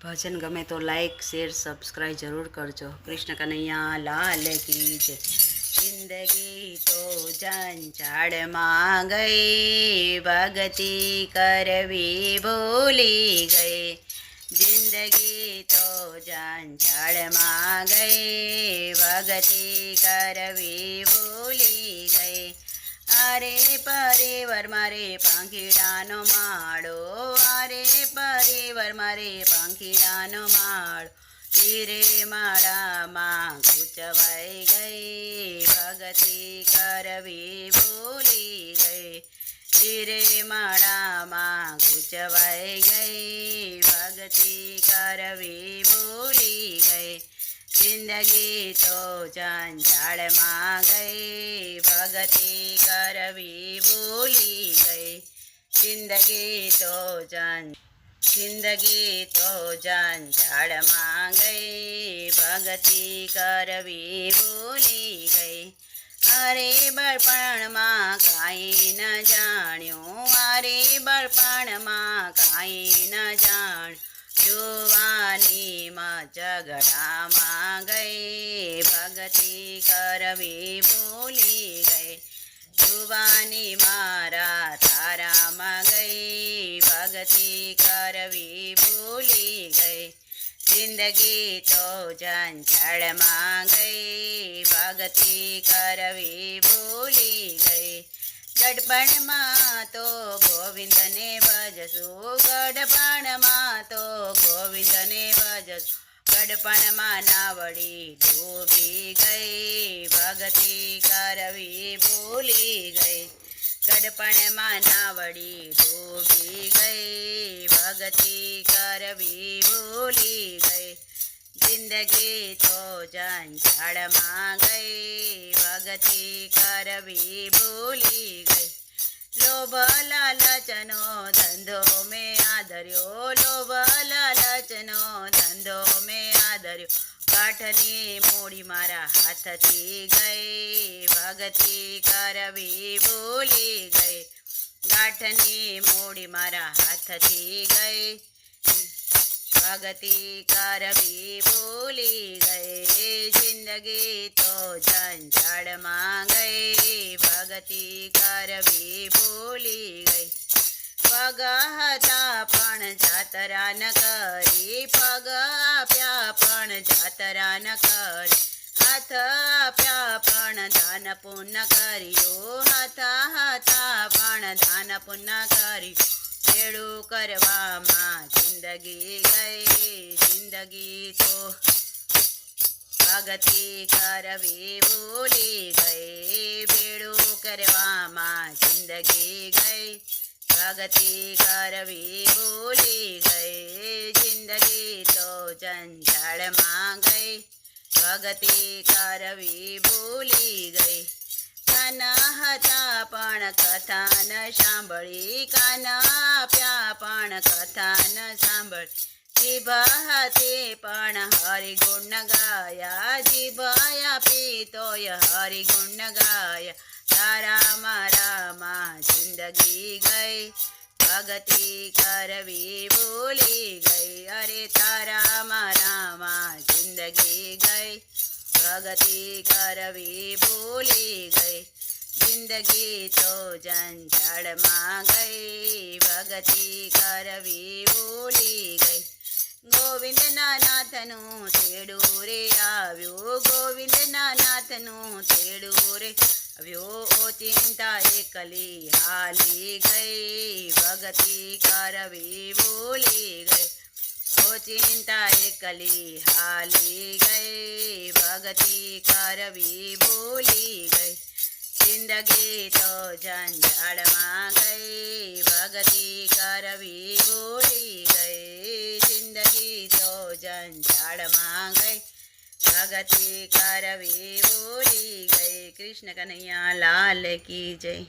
भजन गमे तो like share subscribe जरूर करजो। कृष्ण कन्हैया लाल की जय। जिंदगी तो जंजाड़ में गई, भगती करवी भूली गई। जिंदगी तो जंजाड़ में गई, भगती करवी भूली गई। अरे परिवर मारे पंखीडानो माड़ो, अरे परिवर मारे पंखीडानो माड़ो। हीरे माड़ा माँ गुचवाई गई, भगती करवी भूली गई। हीरे माड़ा माँ गुचवाई गई, भगती करवी भूली गई। जिंदगी तो जंजाड़ में गई, भगती करवी भूली गई। जिंदगी तो जंजाड़ में गई, भगती करवी भूली गई। अरे बड़पण में काई न जाण्यो, अरे बड़पण में काई न जाण। जुवानी में झगड़ा में गई, भगती करवी भूली गई। जुवानी मारा तारा में गई, भगती करवी भूली गई। जिंदगी तो जंजाड़ में गई, भगती करवी भूली गई। गड़पण में तो गोविंद ने भजसु, गड़पण में तो गोविंद ने भजसु। गड़पण में नावड़ी डूबी गई, भगती करवी भूली गई। गड़पण में नावड़ी डूबी गई, भगती करवी भूली गई। जिंदगी तो जंजाड़ में गई, भगती करवी भूली गई। लोभ लालचनो धंधो में आधर्यो, लोभ लालचनो धंधो में आधर्यो। काठनी मूड़ी मारा हाथ थी गई, भगती करवी भूली गई। काठनी मूड़ी मारा हाथ थी गई, भगती करवी भूली गई। जिंदगी तो जंजाड़ में गई, भगती करवी भूली गई। पग हता पण जातरा न करी, पग आप्या पण जातरा न करी। हाथ आप्या पण दान पुण्य करियो, हाथ हता पण दान पुण्य करियो। भेड़ू करवामां जिंदगी गई, जिंदगी तो भगती करवी भूली गई। भेड़ू करवामां जिंदगी गई, भगती करवी भूली गई। जिंदगी तो जंजाड़ में गई, भगती करवी भूली गई। काना हता पण कथा न सांभળી, काना आप्या पण कथा न सांभળી। जीभ हाथे पण हरिगुण न गाया, जीभ आपी तोय हरिगुण न गाया। तारा मारा माँ जिंदगी गई, भगती करवी भूली गई। अरे तारा मारा माँ जिंदगी गई, भगती करवी भूली गई। जिंदगी तो जंजाड़ में गई, भगती करवी भूली गई। गोविंद नाथनु तेड़ू रे आव्यो, गोविंद नाथनु तेड़ू रे आव्यो। ओ चिंता एकली हाली गई, भगती करवी भूली गई। ओ चिंता एकली हाली गई, भगती करवी भूली गई। जिंदगी तो जंजाड़ में गई, भगती करवी भूली गई। जिंदगी तो जंजाड़ में गई, भगती करवी भूली गई। कृष्ण कन्हैया लाल की जय।